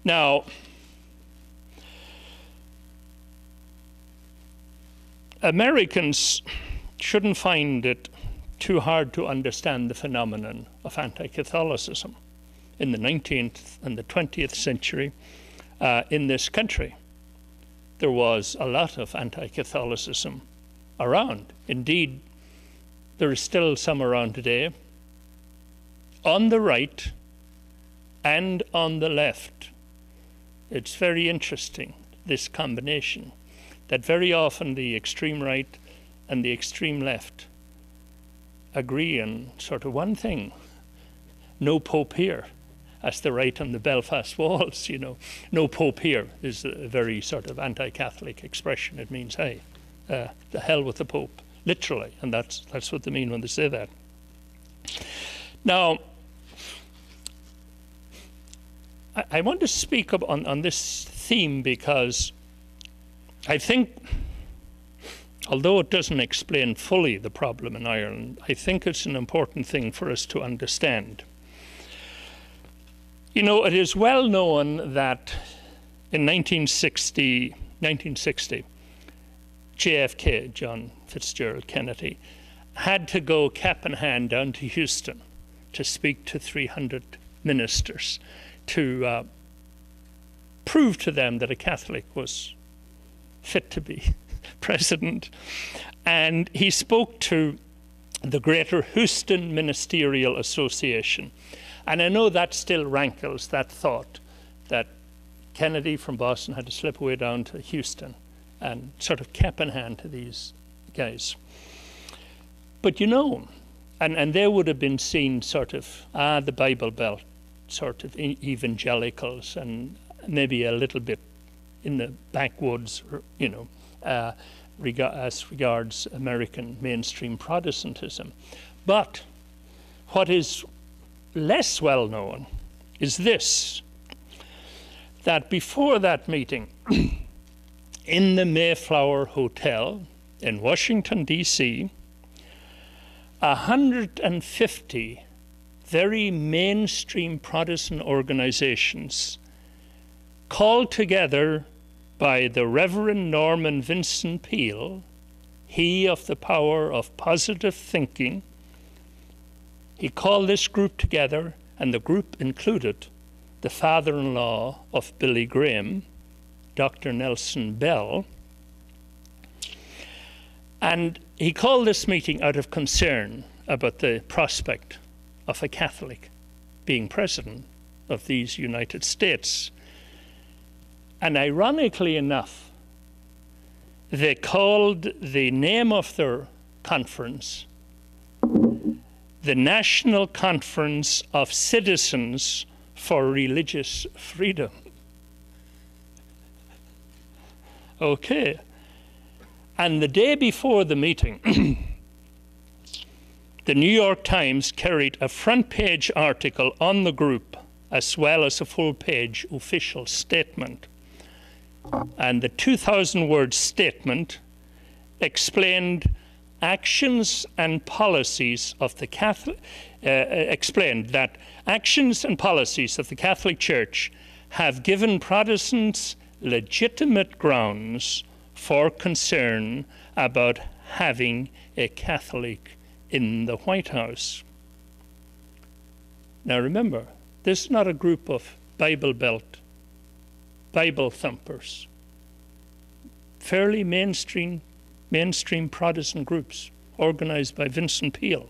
Now, Americans shouldn't find it too hard to understand the phenomenon of anti-Catholicism in the 19th and the 20th century in this country. There was a lot of anti-Catholicism around. Indeed, there is still some around today, on the right and on the left. It's very interesting, this combination, that very often the extreme right and the extreme left agree on sort of one thing: no Pope here. As they write on the Belfast walls, you know, no Pope here is a very sort of anti-Catholic expression. It means, hey, the hell with the Pope, literally, and that's what they mean when they say that. Now, I want to speak up on this theme because I think, although it doesn't explain fully the problem in Ireland, I think it's an important thing for us to understand. You know, it is well known that in 1960, JFK, John Fitzgerald Kennedy, had to go cap in hand down to Houston to speak to 300 ministers to prove to them that a Catholic was fit to be president. And he spoke to the Greater Houston Ministerial Association. And I know that still rankles, that thought that Kennedy from Boston had to slip away down to Houston and sort of cap in hand to these guys. But you know, and they would have been seen sort of, the Bible Belt, sort of evangelicals, and maybe a little bit in the backwoods, you know, as regards American mainstream Protestantism. But what is less well known is this, that before that meeting in the Mayflower Hotel in Washington, D.C., 150 very mainstream Protestant organizations called together by the Reverend Norman Vincent Peale, he of the power of positive thinking. He called this group together, and the group included the father-in-law of Billy Graham, Dr. Nelson Bell. And he called this meeting out of concern about the prospect of a Catholic being president of these United States. And ironically enough, they called the name of their conference the National Conference of Citizens for Religious Freedom. Okay. And the day before the meeting, the New York Times carried a front-page article on the group, as well as a full-page official statement. And the 2,000-word statement explained actions and policies of the Catholic, explained that actions and policies of the Catholic Church have given Protestants legitimate grounds for concern about having a Catholic in the White House. Now remember, this is not a group of Bible Belt, Bible thumpers, fairly mainstream Protestant groups organized by Vincent Peale.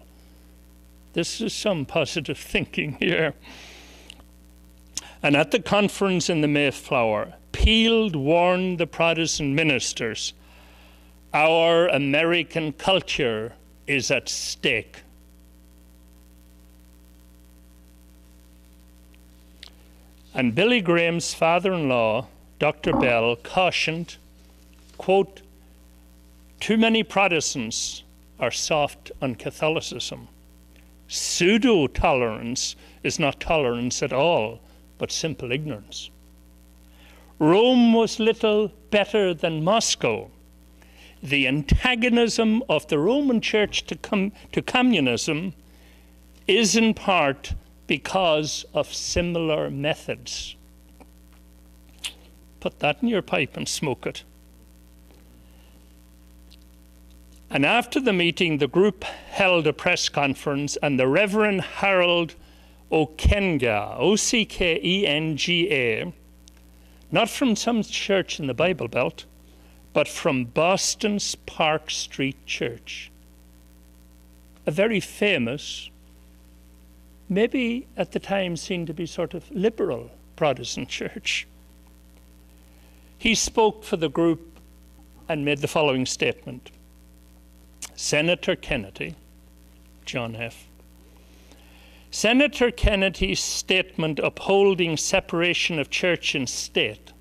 This is some positive thinking here. And at the conference in the Mayflower, Peale warned the Protestant ministers, our American culture is at stake. And Billy Graham's father-in-law, Dr. Bell, cautioned, quote, too many Protestants are soft on Catholicism. Pseudo-tolerance is not tolerance at all, but simple ignorance. Rome was little better than Moscow. The antagonism of the Roman Church to communism is in part because of similar methods. Put that in your pipe and smoke it. And after the meeting, the group held a press conference, and the Reverend Harold Okenga, Okkenga, not from some church in the Bible Belt, but from Boston's Park Street Church, a very famous, maybe at the time seen to be sort of liberal Protestant church. He spoke for the group and made the following statement. Senator Kennedy, John F. Senator Kennedy's statement upholding separation of church and state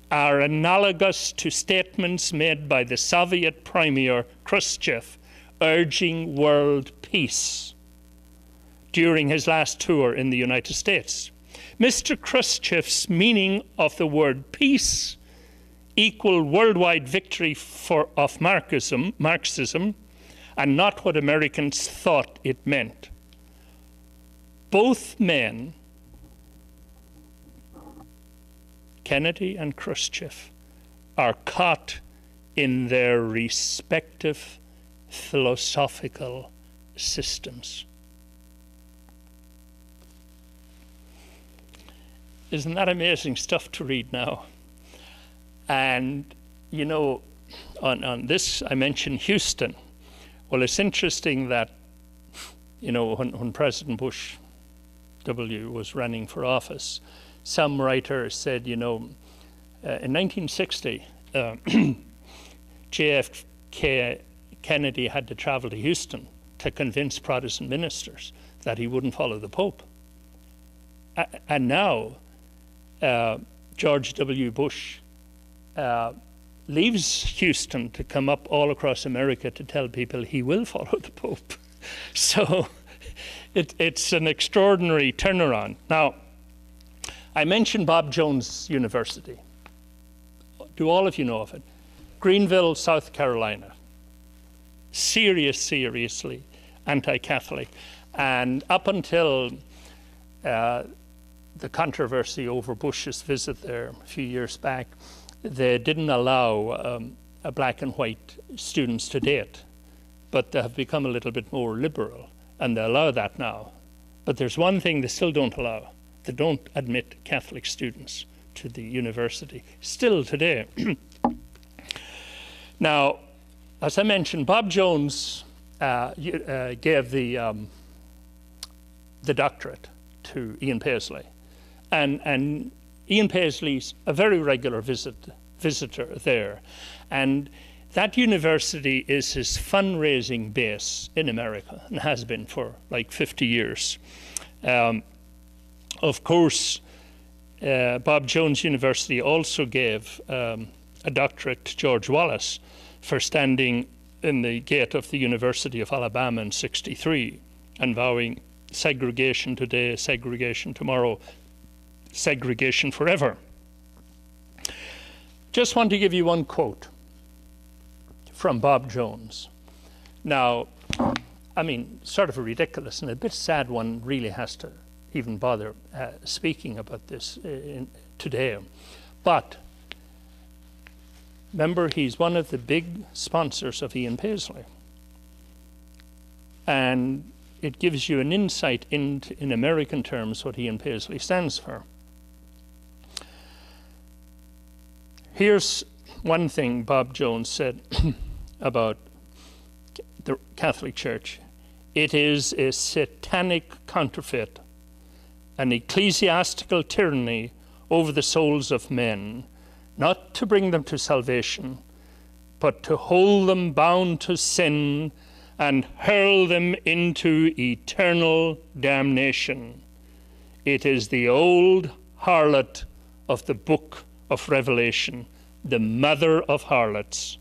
are analogous to statements made by the Soviet Premier Khrushchev urging world peace during his last tour in the United States. Mr. Khrushchev's meaning of the word peace equal worldwide victory of Marxism, and not what Americans thought it meant. Both men, Kennedy and Khrushchev, are caught in their respective philosophical systems. Isn't that amazing stuff to read now? And, you know, on this, I mentioned Houston. Well, it's interesting that, you know, when President Bush W. was running for office, some writer said, you know, in 1960, JFK Kennedy had to travel to Houston to convince Protestant ministers that he wouldn't follow the Pope. And now, George W. Bush leaves Houston to come up all across America to tell people he will follow the Pope. So it's an extraordinary turnaround. Now, I mentioned Bob Jones University. Do all of you know of it? Greenville, South Carolina. Seriously anti-Catholic. And up until the controversy over Bush's visit there a few years back, they didn't allow black and white students to date, but they have become a little bit more liberal, and they allow that now. But there's one thing they still don't allow. They don't admit Catholic students to the university, still today. Now, as I mentioned, Bob Jones gave the doctorate to Ian Paisley. And Ian Paisley's a very regular visitor there. And that university is his fundraising base in America and has been for like 50 years. Of course, Bob Jones University also gave a doctorate to George Wallace for standing in the gate of the University of Alabama in '63 and vowing segregation today, segregation tomorrow, segregation forever. Just want to give you one quote from Bob Jones. Now, I mean, sort of a ridiculous and a bit sad one really has to even bother speaking about this today. But remember, he's one of the big sponsors of Ian Paisley. And it gives you an insight into, in American terms, what Ian Paisley stands for. Here's one thing Bob Jones said about the Catholic Church. It is a satanic counterfeit, an ecclesiastical tyranny over the souls of men, not to bring them to salvation, but to hold them bound to sin and hurl them into eternal damnation. It is the old harlot of the book of Revelation, the mother of harlots.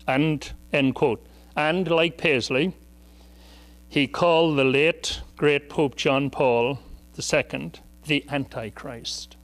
And, end quote. And like Paisley, he called the late, great Pope John Paul II the Antichrist.